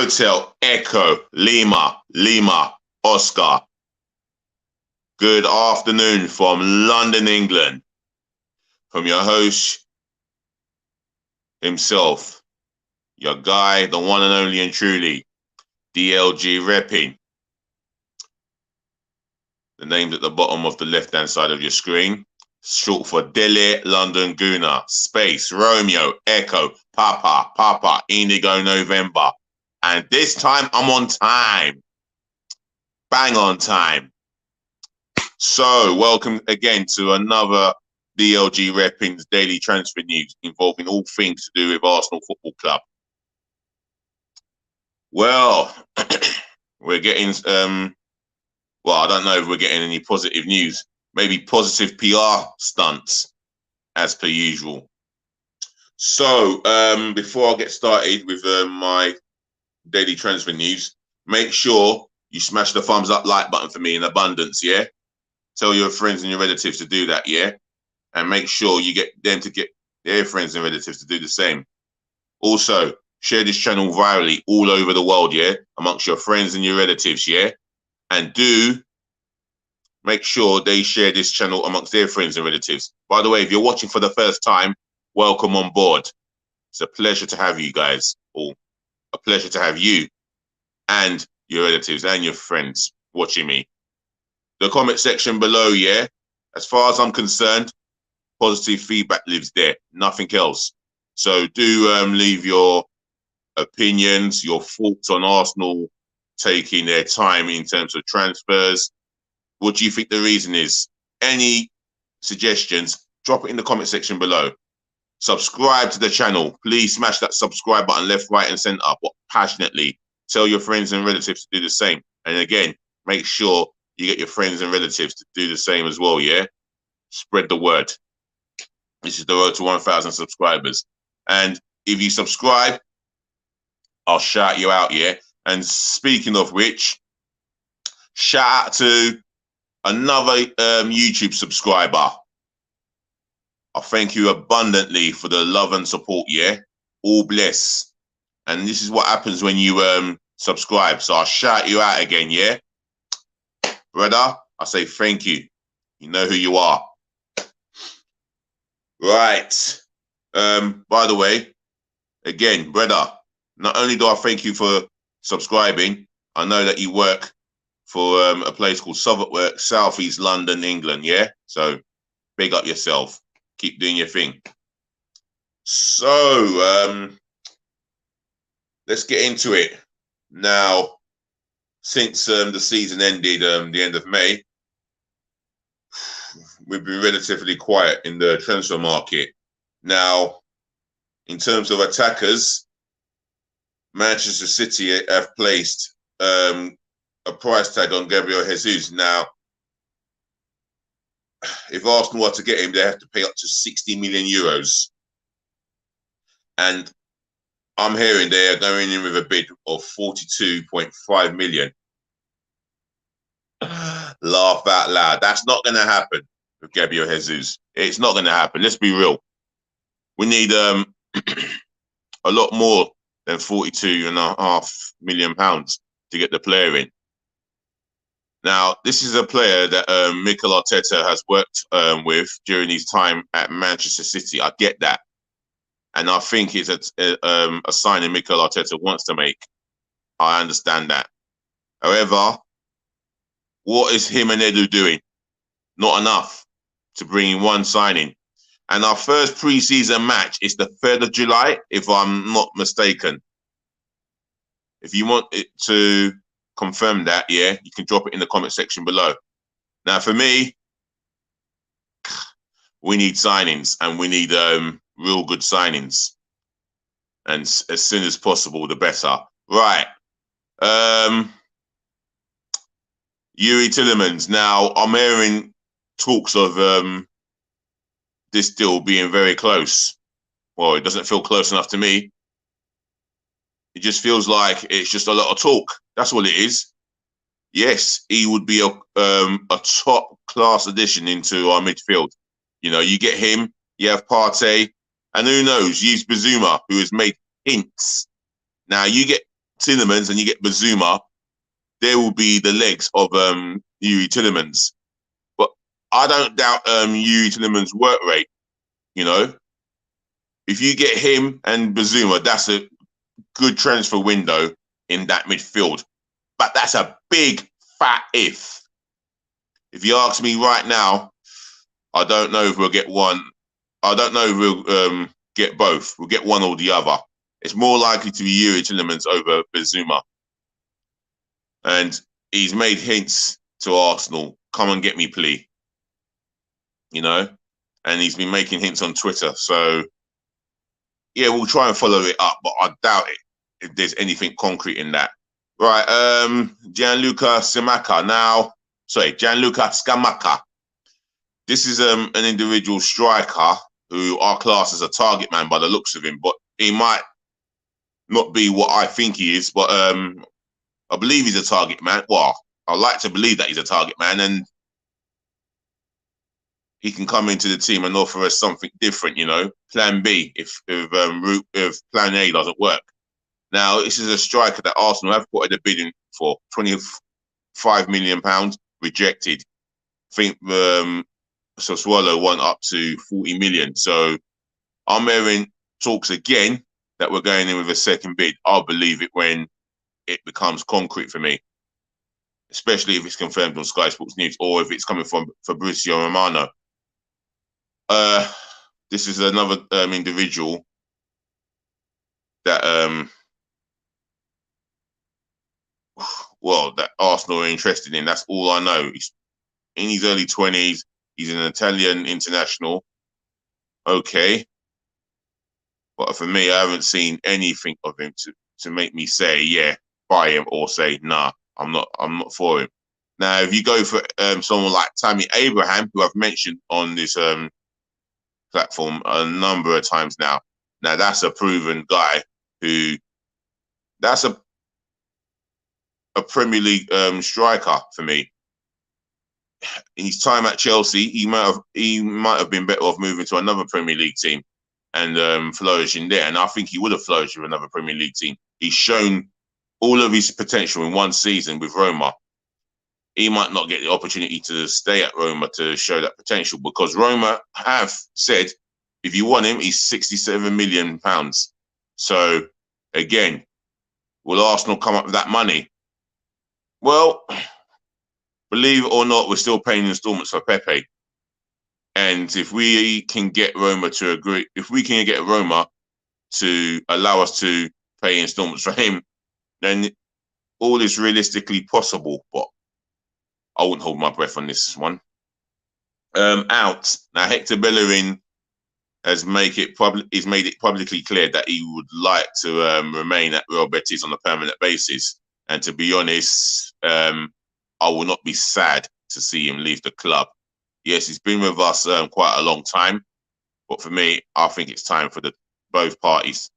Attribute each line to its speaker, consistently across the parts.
Speaker 1: Hotel Echo Lima Lima Oscar. Good afternoon from London, England, from your host himself, your guy, the one and only and truly, DLG Reppin'. The name's at the bottom of the left-hand side of your screen. Short for Delhi London Guna, space, Romeo, Echo, Papa, Indigo November. And this time I'm on time. Bang on time. So welcome again to another DLG Reppin'S daily transfer news involving all things to do with Arsenal Football Club. Well, we're getting, well, I don't know if we're getting any positive news. Maybe positive PR stunts, as per usual. So, before I get started with my daily transfer news, make sure you smash the thumbs up like button for me in abundance, yeah? Tell your friends and your relatives to do that, yeah? And make sure you get them to get their friends and relatives to do the same. Also, share this channel virally all over the world, yeah? Amongst your friends and your relatives, yeah? And do make sure they share this channel amongst their friends and relatives. By the way, if you're watching for the first time, welcome on board. It's a pleasure to have you guys, or a pleasure to have you and your relatives and your friends watching me. The comment section below, yeah, as far as I'm concerned, positive feedback lives there, nothing else. So do leave your opinions, your thoughts on Arsenal taking their time in terms of transfers. What do you think the reason is? Any suggestions, drop it in the comment section below. Subscribe to the channel. Please smash that subscribe button left, right, and center passionately. Tell your friends and relatives to do the same. And again, make sure you get your friends and relatives to do the same as well, yeah? Spread the word. This is the road to 1,000 subscribers. And if you subscribe, I'll shout you out, yeah? And speaking of which, shout out to another YouTube subscriber. I thank you abundantly for the love and support, yeah? All bless. And this is what happens when you subscribe. So I'll shout you out again, yeah? Brother, I say thank you. You know who you are. Right. By the way, again, brother, not only do I thank you for subscribing, I know that you work for a place called Southwark, South East London, England, yeah? So big up yourself. Keep doing your thing. So, let's get into it. Now, since the season ended the end of May, we've been relatively quiet in the transfer market. Now, in terms of attackers, Manchester City have placed a price tag on Gabriel Jesus. Now, if Arsenal are to get him, they have to pay up to 60 million euros. And I'm hearing they are going in with a bid of 42.5 million. Laugh out loud. That's not going to happen with Gabriel Jesus. It's not going to happen. Let's be real. We need a lot more than 42.5 million pounds to get the player in. Now, this is a player that Mikel Arteta has worked with during his time at Manchester City. I get that. And I think it's a signing Mikel Arteta wants to make. I understand that. However, what is him and Edu doing? Not enough to bring in one signing. And our first pre-season match is the 3rd of July, if I'm not mistaken. If you want it to confirm that, yeah, you can drop it in the comment section below. Now, for me, we need signings, and we need real good signings. And as soon as possible, the better. Right. Yuri Tillemans. Now, I'm hearing talks of this deal being very close. Well, it doesn't feel close enough to me. It just feels like it's just a lot of talk. That's all it is. Yes, he would be a top class addition into our midfield. You know, you get him, you have Partey, and who knows, use Bazuma, who has made hints. Now you get Tillemans and you get Bazuma, there will be the legs of Yuri Tillemans. But I don't doubt Yuri Tillemans' work rate. You know, if you get him and Bazuma, that's a good transfer window in that midfield. But that's a big fat if. If you ask me right now, I don't know if we'll get one. I don't know if we'll get both. We'll get one or the other. It's more likely to be Yuri Tillemans over Bazuma. And he's made hints to Arsenal, come and get me, please. You know? And he's been making hints on Twitter. So, yeah, we'll try and follow it up, but I doubt it if there's anything concrete in that. Right, Gianluca Scamacca. This is an individual striker who are classed as a target man by the looks of him, but he might not be what I think he is, but I believe he's a target man. Well, I like to believe that he's a target man, and he can come into the team and offer us something different, you know, plan B if plan A doesn't work. Now, this is a striker that Arsenal have put a bid in for, £25 million, rejected. I think Sassuolo won up to 40 million. So I'm hearing talks again that we're going in with a second bid. I'll believe it when it becomes concrete for me, especially if it's confirmed on Sky Sports News or if it's coming from Fabrizio Romano. This is another individual that that Arsenal are interested in. That's all I know. He's in his early 20s. He's an Italian international. Okay. But for me, I haven't seen anything of him to make me say, yeah, buy him, or say, nah, I'm not for him. Now, if you go for someone like Tammy Abraham, who I've mentioned on this platform a number of times now, that's a proven guy that's a Premier League striker for me. In his time at Chelsea, he might have been better off moving to another Premier League team and flourishing there. And I think he would have flourished with another Premier League team. He's shown all of his potential in one season with Roma. He might not get the opportunity to stay at Roma to show that potential, because Roma have said, if you want him, he's £67 million. So, again, will Arsenal come up with that money? Well, believe it or not, we're still paying installments for Pepe. And if we can get Roma to agree, if we can get Roma to allow us to pay installments for him, then all is realistically possible. But I wouldn't hold my breath on this one. Out. Now, Hector Bellerin has made it publicly clear that he would like to remain at Real Betis on a permanent basis. And to be honest, I will not be sad to see him leave the club. Yes, he's been with us quite a long time, but for me, I think it's time for both parties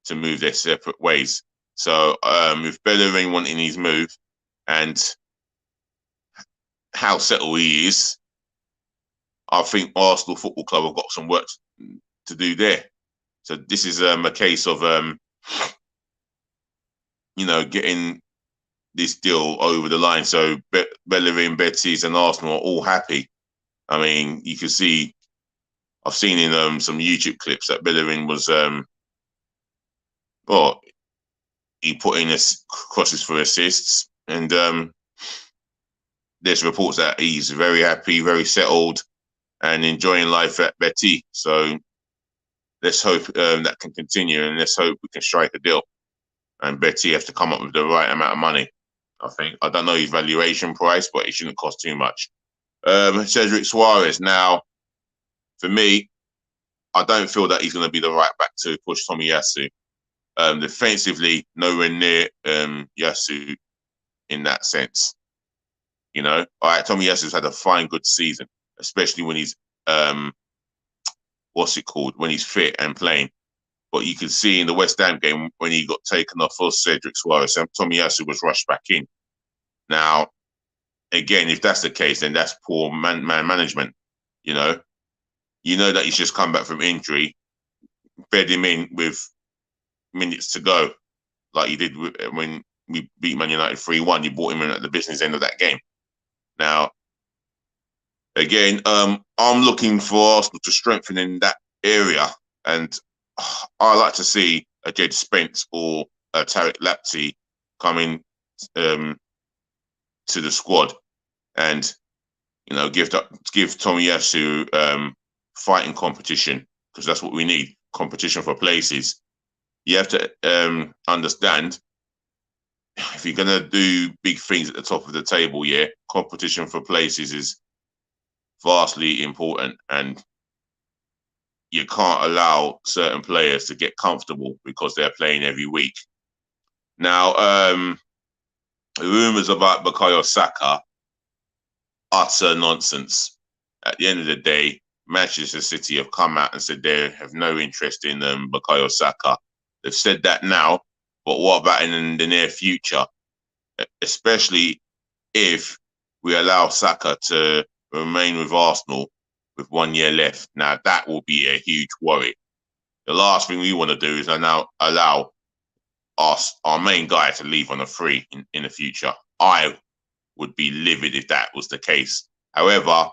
Speaker 1: to move their separate ways. So with Bellerin wanting his move and how settled he is, I think Arsenal Football Club have got some work to do there. So this is a case of getting this deal over the line. So Bellerin, Betis, and Arsenal are all happy. I mean, you can see, I've seen in some YouTube clips that Bellerin was, he put in crosses for assists, and there's reports that he's very happy, very settled, and enjoying life at Betis. So let's hope that can continue, and let's hope we can strike a deal. And Betis have to come up with the right amount of money. I don't know his valuation price, but it shouldn't cost too much. Cedric Suarez. Now, for me, I don't feel that he's going to be the right back to push Tomiyasu. Defensively, nowhere near Yasu in that sense. You know, all right, Tomiyasu's had a fine, good season, especially when he's when he's fit and playing. But you can see in the West Ham game when he got taken off for Cedric Suarez, Tomiyasu was rushed back in. Now, again, if that's the case, then that's poor man management. You know that he's just come back from injury, bed him in with minutes to go. like you did when we beat Man United 3-1. You brought him in at the business end of that game. Now, again, I'm looking for Arsenal to strengthen in that area, and I like to see a Jed Spence or a Tarek Lapti coming to the squad, and give Tomiyasu fighting competition, because that's what we need, competition for places. You have to understand, if you're gonna do big things at the top of the table, competition for places is vastly important, and you can't allow certain players to get comfortable because they're playing every week. Now, rumors about Bukayo Saka, utter nonsense. At the end of the day, Manchester City have come out and said they have no interest in Bukayo Saka. They've said that now, but what about in the near future? Especially if we allow Saka to remain with Arsenal with 1 year left. Now, that will be a huge worry. The last thing we want to do is now allow our main guy to leave on a free in the future. I would be livid if that was the case. However,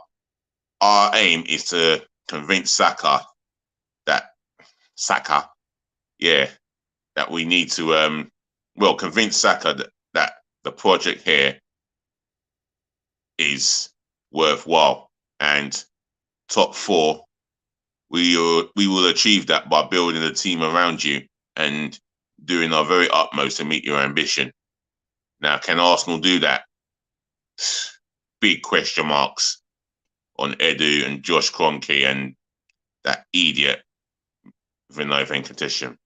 Speaker 1: our aim is to convince Saka that we need to convince Saka that the project here is worthwhile, and top four, we will achieve that by building a team around you and doing our very utmost to meet your ambition. Now, can Arsenal do that? Big question marks on Edu and Josh Kroenke and that idiot Vinay Venkatesham.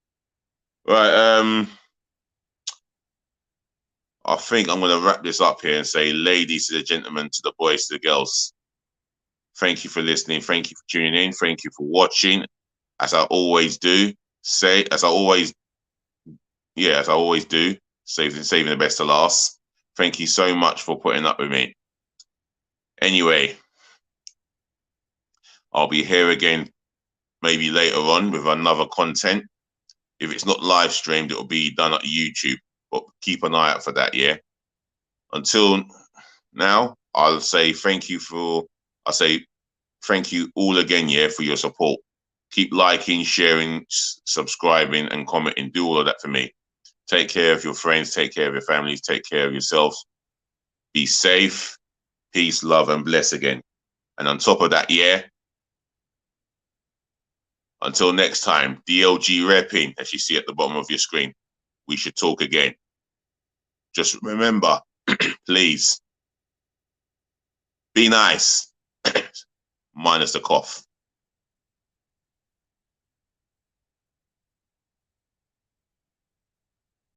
Speaker 1: Right, I think I'm going to wrap this up here and say, ladies to the gentlemen, to the boys, to the girls, thank you for listening. Thank you for tuning in. Thank you for watching. As I always do, saving the best to last. Thank you so much for putting up with me. Anyway, I'll be here again maybe later on with another content. If it's not live streamed, it'll be done at YouTube, but keep an eye out for that, yeah? Until now, I'll say thank you all again, yeah, for your support. Keep liking, sharing, subscribing, and commenting. Do all of that for me. Take care of your friends, take care of your families, take care of yourselves. Be safe, peace, love, and bless again. And on top of that, yeah, until next time, DLG Reppin', as you see at the bottom of your screen, we should talk again. Just remember, please, be nice, minus the cough.